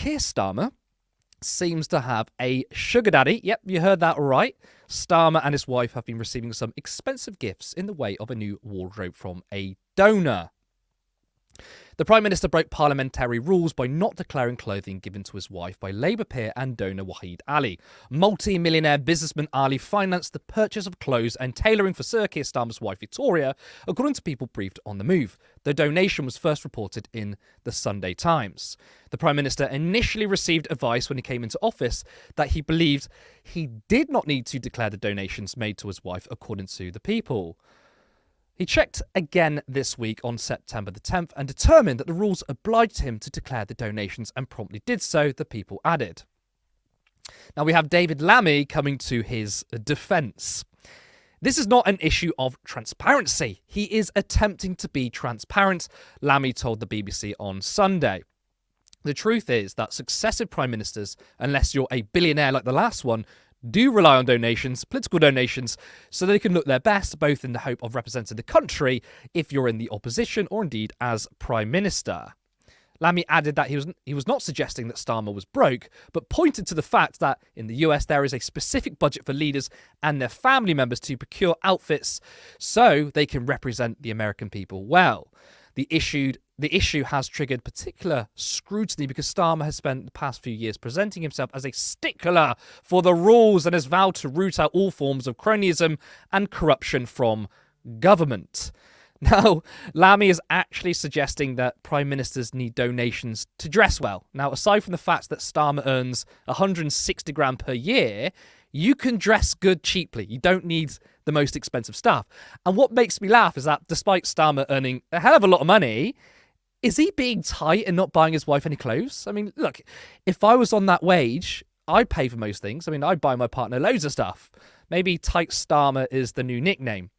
Keir Starmer seems to have a sugar daddy. Yep, you heard that right. Starmer and his wife have been receiving some expensive gifts in the way of a new wardrobe from a donor. The Prime Minister broke parliamentary rules by not declaring clothing given to his wife by Labour peer and donor Wahid Ali. Multi-millionaire businessman Ali financed the purchase of clothes and tailoring for Sir Keir Starmer's wife Victoria, according to people briefed on the move. The donation was first reported in the Sunday Times. The Prime Minister initially received advice when he came into office that he believed he did not need to declare the donations made to his wife, according to the People. He checked again this week on September the 10th and determined that the rules obliged him to declare the donations and promptly did so, the People added. Now we have David Lammy coming to his defence. This is not an issue of transparency. He is attempting to be transparent, Lammy told the BBC on Sunday. The truth is that successive prime ministers, unless you're a billionaire like the last one, do rely on donations, political donations, so they can look their best, both in the hope of representing the country if you're in the opposition or indeed as Prime Minister. Lammy added that he was not suggesting that Starmer was broke, but pointed to the fact that in the US there is a specific budget for leaders and their family members to procure outfits so they can represent the American people well. The issue has triggered particular scrutiny because Starmer has spent the past few years presenting himself as a stickler for the rules and has vowed to root out all forms of cronyism and corruption from government. Now, Lammy is actually suggesting that prime ministers need donations to dress well. Now, aside from the fact that Starmer earns 160 grand per year, you can dress good cheaply. You don't need the most expensive stuff. And what makes me laugh is that despite Starmer earning a hell of a lot of money, is he being tight and not buying his wife any clothes? I mean, look, if I was on that wage, I'd pay for most things. I mean, I'd buy my partner loads of stuff. Maybe Tight Starmer is the new nickname.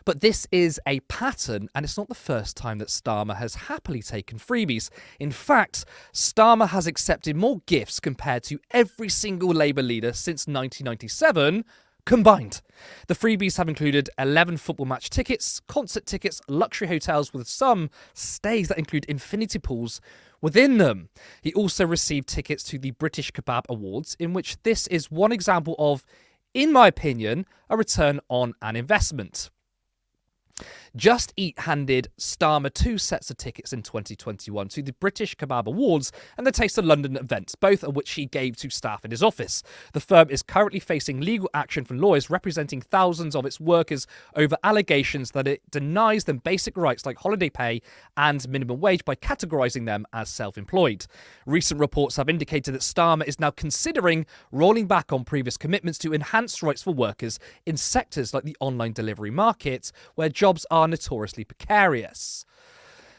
But this is a pattern, and it's not the first time that Starmer has happily taken freebies. In fact, Starmer has accepted more gifts compared to every single Labour leader since 1997 combined. The freebies have included 11 football match tickets, concert tickets, luxury hotels with some stays that include infinity pools within them. He also received tickets to the British Kebab Awards, in which this is one example of, in my opinion, a return on an investment. Just Eat handed Starmer 2 sets of tickets in 2021 to the British Kebab Awards and the Taste of London events, both of which he gave to staff in his office. The firm is currently facing legal action from lawyers representing thousands of its workers over allegations that it denies them basic rights like holiday pay and minimum wage by categorising them as self-employed. Recent reports have indicated that Starmer is now considering rolling back on previous commitments to enhance rights for workers in sectors like the online delivery market, where jobs are notoriously precarious.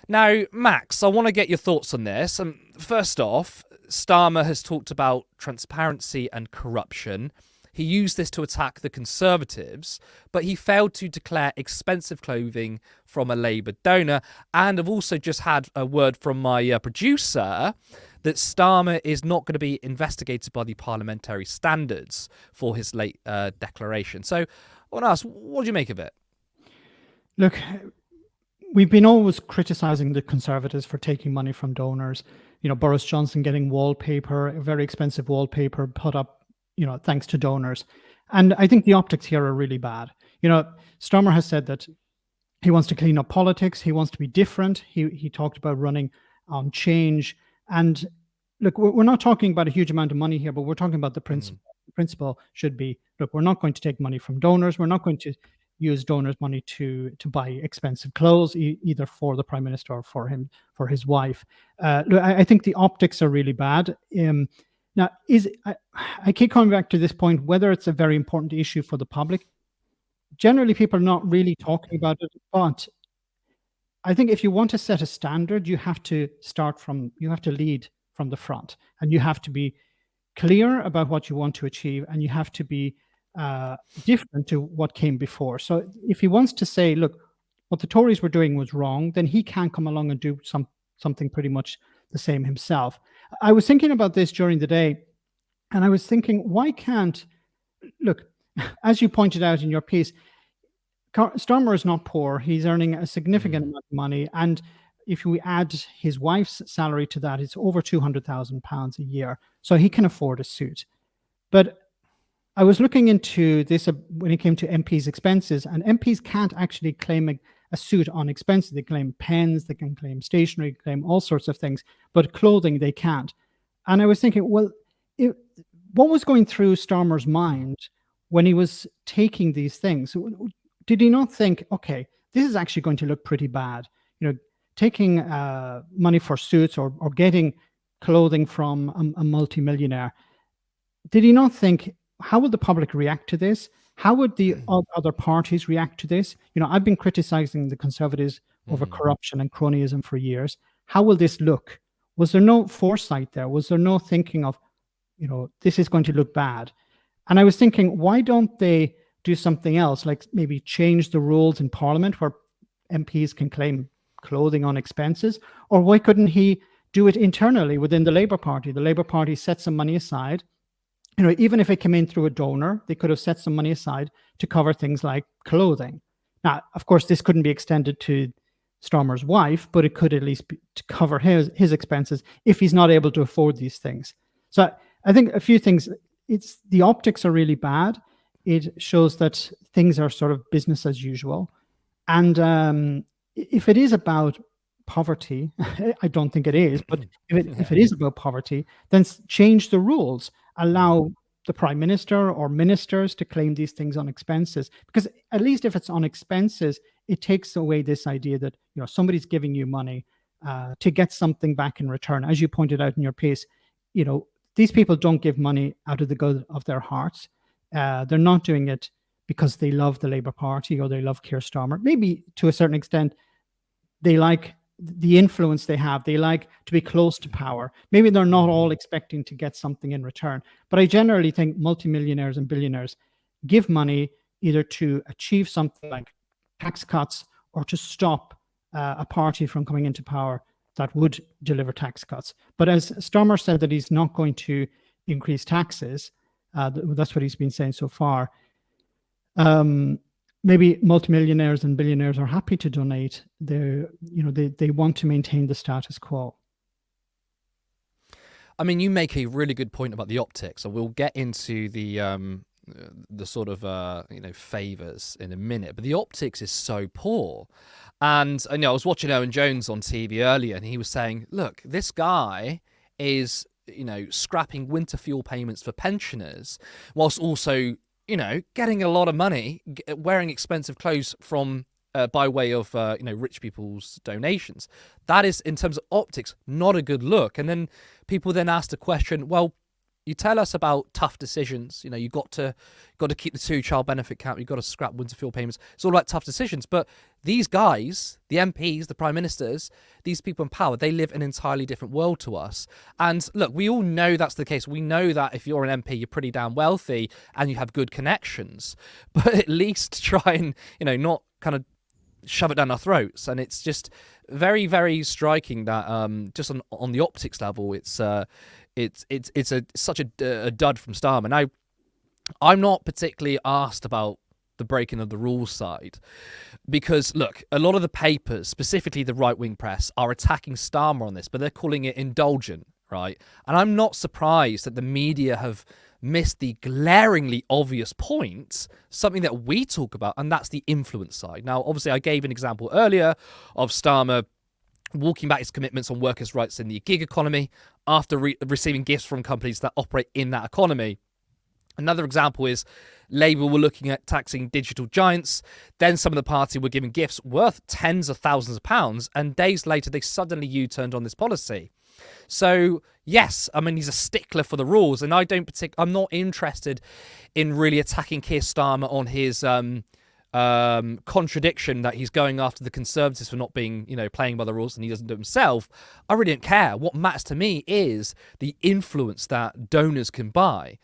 Now, Max, I want to get your thoughts on this. First off, Starmer has talked about transparency and corruption. He used this to attack the Conservatives, but he failed to declare expensive clothing from a Labour donor. And I've also just had a word from my producer that Starmer is not going to be investigated by the parliamentary standards for his late declaration. So I want to ask, what do you make of it? Look, we've been always criticising the Conservatives for taking money from donors. You know, Boris Johnson getting wallpaper, a very expensive wallpaper put up, you know, thanks to donors. And I think the optics here are really bad. You know, Starmer has said that he wants to clean up politics. He wants to be different. He talked about running on change. And look, we're not talking about a huge amount of money here, but we're talking about the principle. The principle should be, look, we're not going to take money from donors. We're not going to use donors' money to buy expensive clothes, either for the Prime Minister or for his wife. Look, I think the optics are really bad. Now, I keep coming back to this point, whether it's a very important issue for the public. Generally, people are not really talking about it, but I think if you want to set a standard, you have to lead from the front, and you have to be clear about what you want to achieve, and you have to be different to what came before. So if he wants to say, look, what the Tories were doing was wrong, then he can come along and do something pretty much the same himself. I was thinking about this during the day, and I was thinking, why can't, look, as you pointed out in your piece, Starmer is not poor. He's earning a significant amount of money, and if we add his wife's salary to that, it's over £200,000 a year. So he can afford a suit. But I was looking into this when it came to MPs' expenses, and MPs can't actually claim a suit on expenses. They claim pens, they can claim stationery, claim all sorts of things, but clothing they can't. And I was thinking, well, what was going through Starmer's mind when he was taking these things? Did he not think, okay, this is actually going to look pretty bad? Taking money for suits or getting clothing from a multimillionaire. Did he not think, how will the public react to this? How would the other parties react to this? I've been criticizing the Conservatives over corruption and cronyism for years. How will this look? Was there no foresight there? Was there no thinking of, this is going to look bad? And I was thinking, why don't they do something else, like maybe change the rules in Parliament where MPs can claim clothing on expenses? Or why couldn't he do it internally within the Labour Party? The Labour Party set some money aside. Even if it came in through a donor, they could have set some money aside to cover things like clothing. Now, of course, this couldn't be extended to Starmer's wife, but it could at least be to cover his expenses if he's not able to afford these things. So I think a few things. The optics are really bad. It shows that things are sort of business as usual. And if it is about poverty, I don't think it is, but if it is about poverty, then change the rules. Allow the Prime Minister or ministers to claim these things on expenses, because at least if it's on expenses, it takes away this idea that somebody's giving you money to get something back in return. As you pointed out in your piece, these people don't give money out of the good of their hearts. They're not doing it because they love the Labour Party or they love Keir Starmer. Maybe to a certain extent, they like the influence they have. They like to be close to power. Maybe they're not all expecting to get something in return. But I generally think multimillionaires and billionaires give money either to achieve something like tax cuts or to stop a party from coming into power that would deliver tax cuts. But as Starmer said that he's not going to increase taxes, that's what he's been saying so far. Maybe multimillionaires and billionaires are happy to donate. They want to maintain the status quo. I mean, you make a really good point about the optics, and we'll get into the sort of favors in a minute. But the optics is so poor, and I was watching Owen Jones on TV earlier, and he was saying, "Look, this guy is scrapping winter fuel payments for pensioners, whilst also." Getting a lot of money, wearing expensive clothes from by way of rich people's donations. That is, in terms of optics, not a good look. And then people then ask the question, well, you tell us about tough decisions. You got to keep the 2-child benefit cap. You've got to scrap winter fuel payments. It's all about tough decisions. But these guys, the MPs, the prime ministers, these people in power, they live an entirely different world to us. And look, we all know that's the case. We know that if you're an MP, you're pretty damn wealthy and you have good connections. But at least try and not kind of shove it down our throats. And it's just very, very striking that just on the optics level, it's such a dud from Starmer. Now, I'm not particularly asked about the breaking of the rules side because, look, a lot of the papers, specifically the right-wing press, are attacking Starmer on this, but they're calling it indulgent, right? And I'm not surprised that the media have missed the glaringly obvious point, something that we talk about, and that's the influence side. Now, obviously, I gave an example earlier of Starmer walking back his commitments on workers' rights in the gig economy after receiving gifts from companies that operate in that economy. Another example is Labour were looking at taxing digital giants. Then some of the party were giving gifts worth tens of thousands of pounds. And days later, they suddenly U-turned on this policy. So, yes, I mean, he's a stickler for the rules. And I'm not interested in really attacking Keir Starmer on his contradiction that he's going after the Conservatives for not being, playing by the rules and he doesn't do it himself. I really don't care. What matters to me is the influence that donors can buy.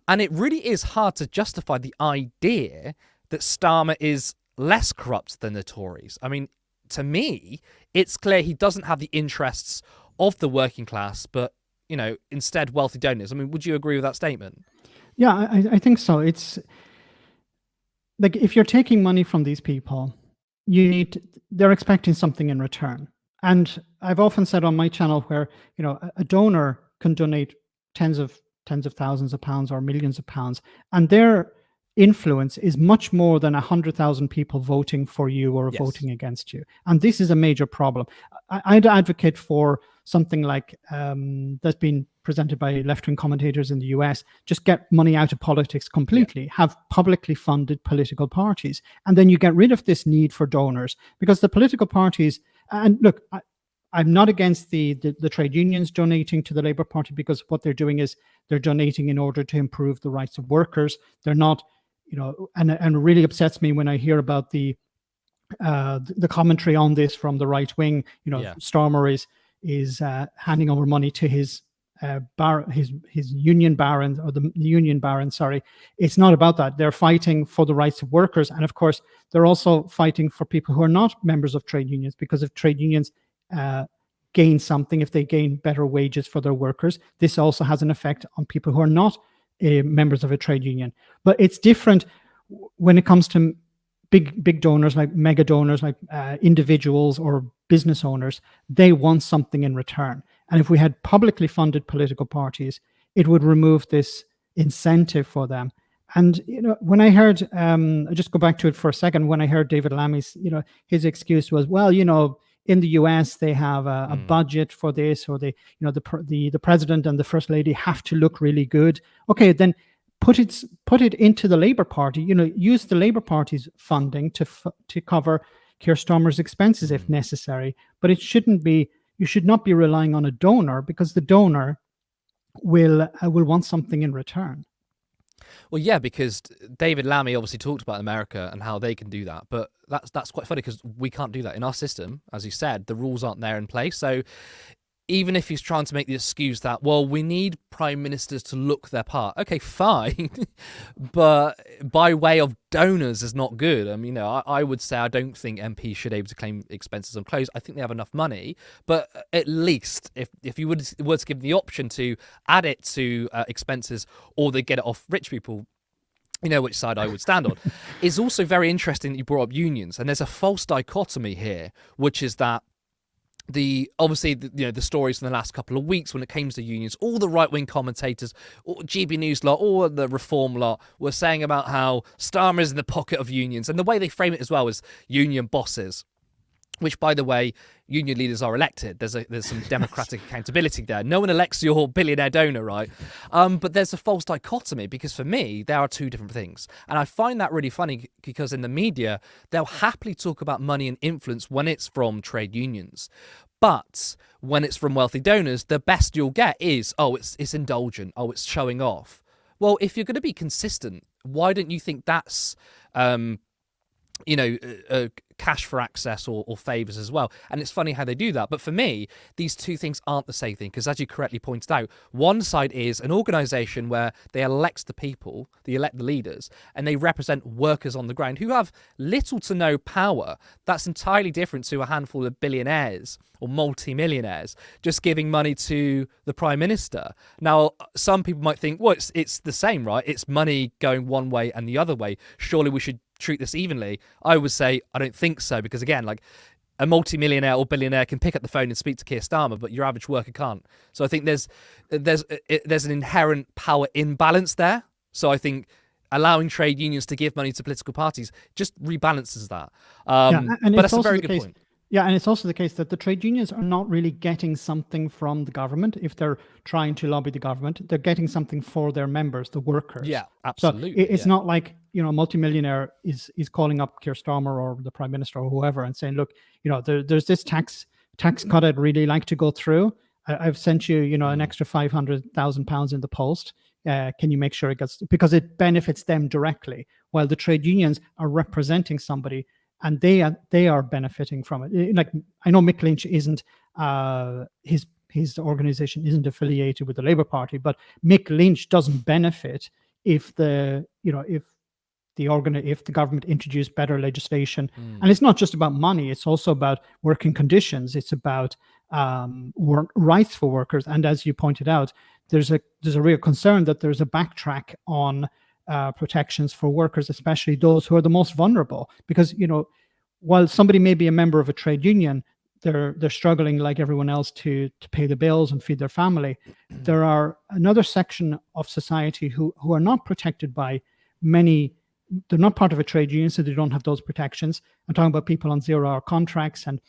And it really is hard to justify the idea that Starmer is less corrupt than the Tories. I mean, to me, it's clear he doesn't have the interests of the working class, but, instead wealthy donors. I mean, would you agree with that statement? Yeah, I think so. It's like if you're taking money from these people, they're expecting something in return. And I've often said on my channel where, a donor can donate tens of thousands of pounds or millions of pounds, and their influence is much more than 100,000 people voting for you or Yes. voting against you. And this is a major problem. I'd advocate for something like that's been presented by left-wing commentators in the US. Just get money out of politics completely. Have publicly funded political parties, and then you get rid of this need for donors, because the political parties. And look, I'm not against the trade unions donating to the Labour Party, because what they're doing is they're donating in order to improve the rights of workers. They're not, and it really upsets me when I hear about the commentary on this from the right wing. Starmer is handing over money to his union barons, or the union barons. Sorry, it's not about that. They're fighting for the rights of workers, and of course, they're also fighting for people who are not members of trade unions, because if trade unions gain something, if they gain better wages for their workers, this also has an effect on people who are not members of a trade union. But it's different when it comes to big donors, like mega donors, like individuals or business owners. They want something in return. And if we had publicly funded political parties, it would remove this incentive for them. And when I heard, I just go back to it for a second. When I heard David Lammy's, his excuse was, well, in the US they have a budget for this, or the president and the first lady have to look really good. Okay, then put it into the Labour Party. Use the Labour Party's funding to cover Keir Starmer's expenses if necessary. But it shouldn't be. You should not be relying on a donor, because the donor will want something in return. Well, yeah, because David Lammy obviously talked about America and how they can do that, but that's quite funny because we can't do that in our system. As you said, the rules aren't there in place. So even if he's trying to make the excuse that, well, we need prime ministers to look their part. Okay, fine. But by way of donors is not good. I mean, I would say I don't think MPs should be able to claim expenses on clothes. I think they have enough money. But at least if you were to give them the option to add it to expenses, or they get it off rich people, which side I would stand on. It's also very interesting that you brought up unions. And there's a false dichotomy here, which is that the stories from the last couple of weeks when it came to unions, all the right-wing commentators, GB News lot, all the Reform lot were saying about how Starmer is in the pocket of unions, and the way they frame it as well is union bosses, which, by the way, union leaders are elected. There's some democratic accountability there. No one elects your billionaire donor, right? But there's a false dichotomy, because for me, there are two different things. And I find that really funny, because in the media, they'll happily talk about money and influence when it's from trade unions. But when it's from wealthy donors, the best you'll get is, it's indulgent. It's showing off. Well, if you're going to be consistent, why don't you think that's cash for access or favours as well? And it's funny how they do that. But for me, these two things aren't the same thing, because as you correctly pointed out, one side is an organisation where they elect the people, they elect the leaders, and they represent workers on the ground who have little to no power. That's entirely different to a handful of billionaires or multi-millionaires just giving money to the Prime Minister. Now, some people might think, well, it's the same, right? It's money going one way and the other way. Surely we should treat this evenly. I would say I don't think so, because again, like, a multi-millionaire or billionaire can pick up the phone and speak to Keir Starmer, but your average worker can't. So I think there's an inherent power imbalance there. So I think allowing trade unions to give money to political parties just rebalances that. But that's a very good point. Yeah, and it's also the case that the trade unions are not really getting something from the government. If they're trying to lobby the government, they're getting something for their members, the workers. Yeah, absolutely. So it's not like, a multimillionaire is calling up Keir Starmer or the Prime Minister or whoever and saying, look, there's this tax cut I'd really like to go through. I've sent you, an extra £500,000 in the post. Can you make sure it gets, because it benefits them directly, while the trade unions are representing somebody and they are benefiting from it. Like, I know Mick Lynch isn't his organization isn't affiliated with the Labour Party, but Mick Lynch doesn't benefit if the government introduced better legislation. And it's not just about money; it's also about working conditions. It's about rights for workers. And as you pointed out, there's a real concern that there's a backtrack on protections for workers, especially those who are the most vulnerable. Because while somebody may be a member of a trade union, they're struggling like everyone else to pay the bills and feed their family. There are another section of society who are not protected by many. They're not part of a trade union, so they don't have those protections. I'm talking about people on 0-hour contracts and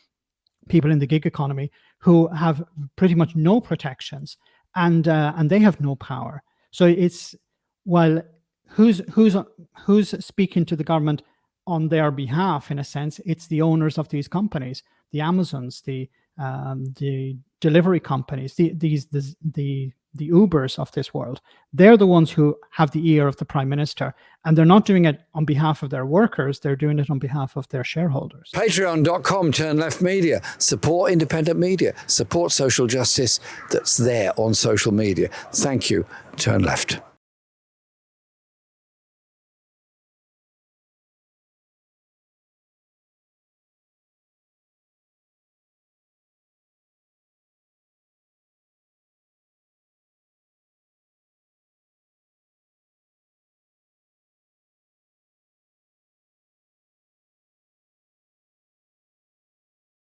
people in the gig economy who have pretty much no protections, and they have no power. So it's, while who's speaking to the government on their behalf, in a sense, it's the owners of these companies, the Amazons, the delivery companies, the Ubers of this world. They're the ones who have the ear of the Prime Minister, and they're not doing it on behalf of their workers, they're doing it on behalf of their shareholders. Patreon.com/turnleftmedia. Support independent media. Support social justice that's there on social media. Thank you, Turn Left.